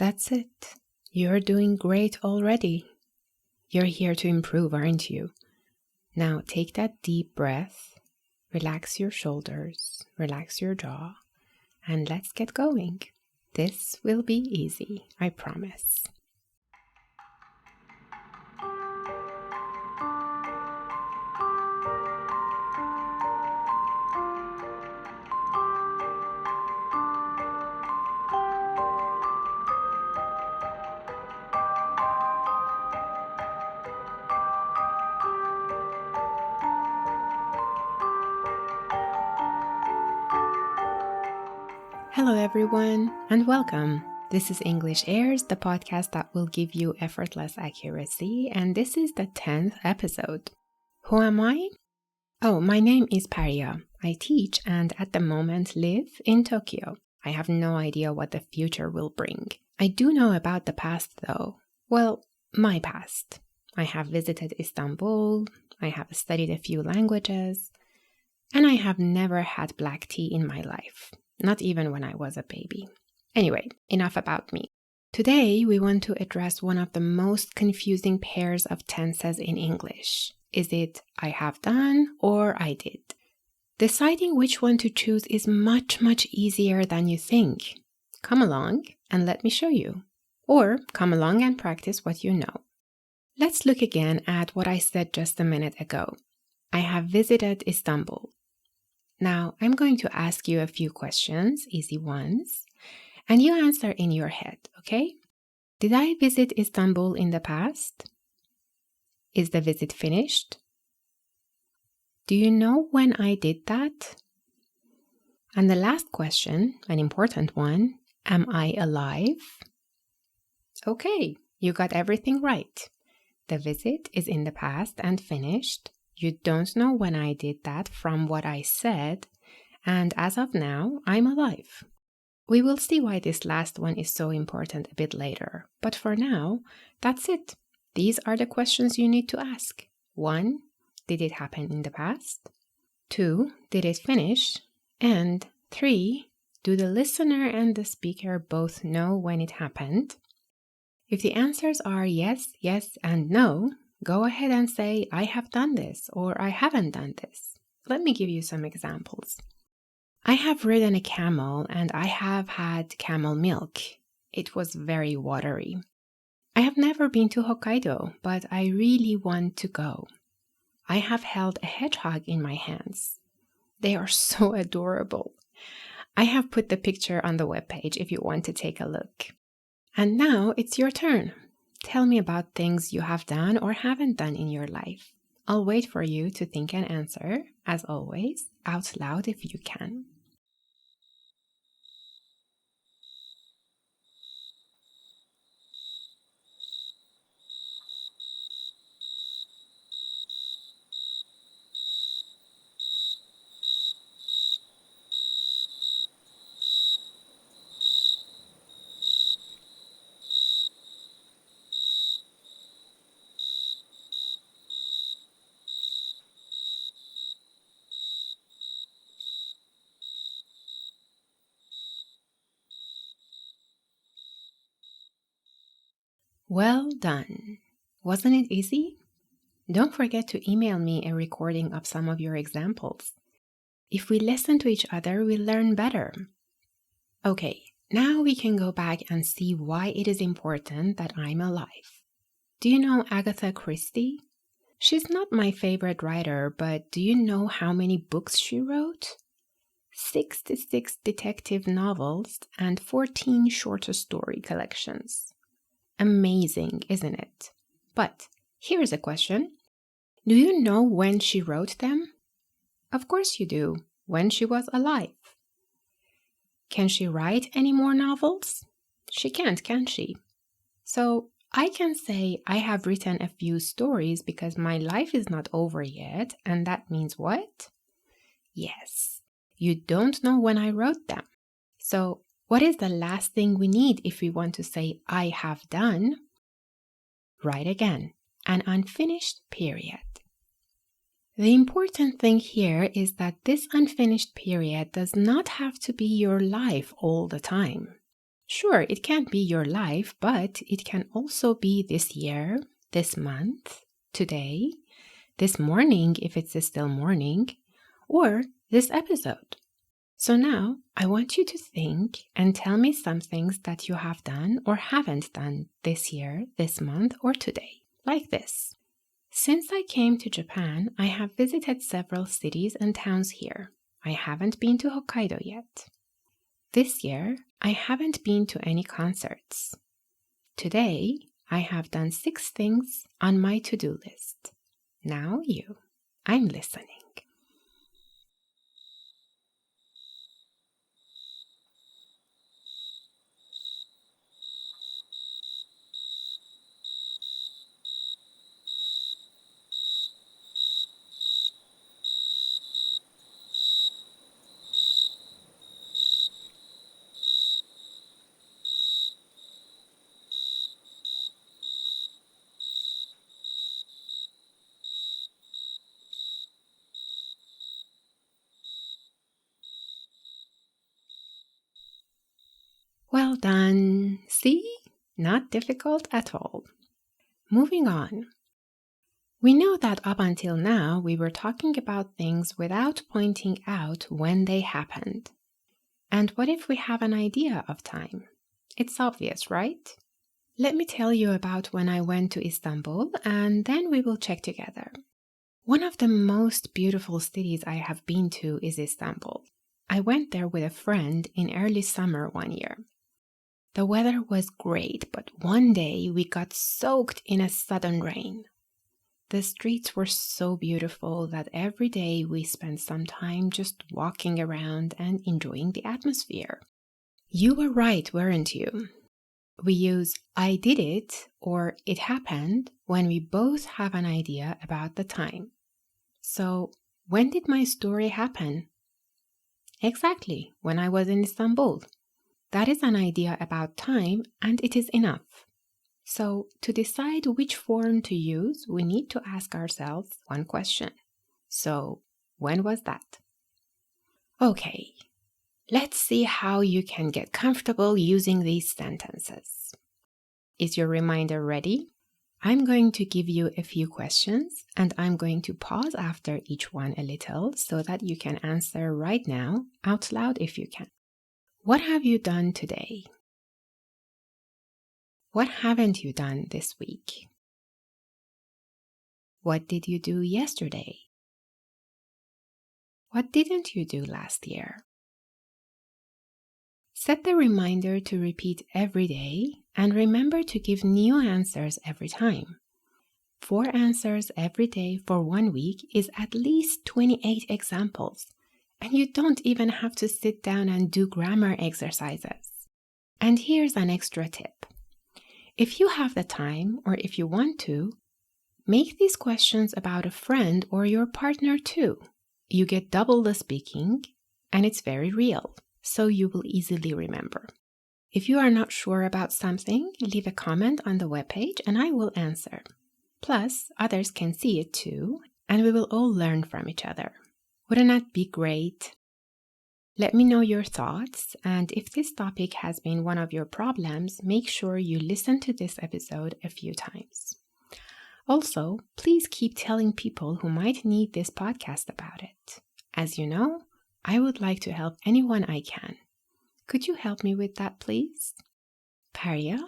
That's it. You're doing great already. You're here to improve, aren't you? Now take that deep breath, relax your shoulders, relax your jaw, and let's get going. This will be easy, I promise. Hello everyone, and welcome. This is English Airs, the podcast that will give you effortless accuracy, and this is the 10th episode. Who am I? Oh, my name is Paria. I teach and at the moment live in Tokyo. I have no idea what the future will bring. I do know about the past though. Well, my past. I have visited Istanbul, I have studied a few languages, and I have never had black tea in my life. Not even when I was a baby. Anyway, enough about me. Today, we want to address one of the most confusing pairs of tenses in English. Is it I have done or I did? Deciding which one to choose is much easier than you think. Come along and let me show you. Or come along and practice what you know. Let's look again at what I said just a minute ago. I have visited Istanbul. Now, I'm going to ask you a few questions, easy ones, and you answer in your head, okay? Did I visit Istanbul in the past? Is the visit finished? Do you know when I did that? And the last question, an important one, am I alive? Okay, you got everything right. The visit is in the past and finished. You don't know when I did that from what I said, and as of now, I'm alive. We will see why this last one is so important a bit later, but for now, that's it. These are the questions you need to ask. 1. Did it happen in the past? 2. Did it finish? And 3. Do the listener and the speaker both know when it happened? If the answers are yes, yes, and no, go ahead and say, I have done this or I haven't done this. Let me give you some examples. I have ridden a camel and I have had camel milk. It was very watery. I have never been to Hokkaido, but I really want to go. I have held a hedgehog in my hands. They are so adorable. I have put the picture on the webpage if you want to take a look. And now it's your turn. Tell me about things you have done or haven't done in your life. I'll wait for you to think and answer, as always, out loud if you can. Well done. Wasn't it easy? Don't forget to email me a recording of some of your examples. If we listen to each other, we learn better. Okay, now we can go back and see why it is important that I'm alive. Do you know Agatha Christie? She's not my favorite writer, but do you know how many books she wrote? 66 detective novels and 14 short story collections. Amazing, isn't it? But here's a question. Do you know when she wrote them? Of course you do, when she was alive. Can she write any more novels? She can't, can she? So I can say I have written a few stories because my life is not over yet, and that means what? Yes, you don't know when I wrote them. So what is the last thing we need if we want to say I have done? Write again, an unfinished period. The important thing here is that this unfinished period does not have to be your life all the time. Sure, it can't be your life, but it can also be this year, this month, today, this morning if it's still morning, or this episode. So now I want you to think and tell me some things that you have done or haven't done this year, this month, or today, like this. Since I came to Japan, I have visited several cities and towns here. I haven't been to Hokkaido yet. This year, I haven't been to any concerts. Today, I have done 6 things on my to-do list. Now you. I'm listening. Well done. See? Not difficult at all. Moving on. We know that up until now we were talking about things without pointing out when they happened. And what if we have an idea of time? It's obvious, right? Let me tell you about when I went to Istanbul and then we will check together. One of the most beautiful cities I have been to is Istanbul. I went there with a friend in early summer one year. The weather was great, but one day we got soaked in a sudden rain. The streets were so beautiful that every day we spent some time just walking around and enjoying the atmosphere. You were right, weren't you? We use I did it or it happened when we both have an idea about the time. So, when did my story happen? Exactly, when I was in Istanbul. That is an idea about time and it is enough. So, to decide which form to use, we need to ask ourselves one question. So, when was that? Okay, let's see how you can get comfortable using these sentences. Is your reminder ready? I'm going to give you a few questions and I'm going to pause after each one a little so that you can answer right now, out loud if you can. What have you done today? What haven't you done this week? What did you do yesterday? What didn't you do last year? Set the reminder to repeat every day and remember to give new answers every time. 4 answers every day for 1 week is at least 28 examples, and you don't even have to sit down and do grammar exercises. And here's an extra tip. If you have the time or if you want to, make these questions about a friend or your partner too. You get double the speaking and it's very real, so you will easily remember. If you are not sure about something, leave a comment on the webpage and I will answer. Plus, others can see it too, and we will all learn from each other. Wouldn't that be great? Let me know your thoughts, and if this topic has been one of your problems, make sure you listen to this episode a few times. Also, please keep telling people who might need this podcast about it. As you know, I would like to help anyone I can. Could you help me with that, please? Paria,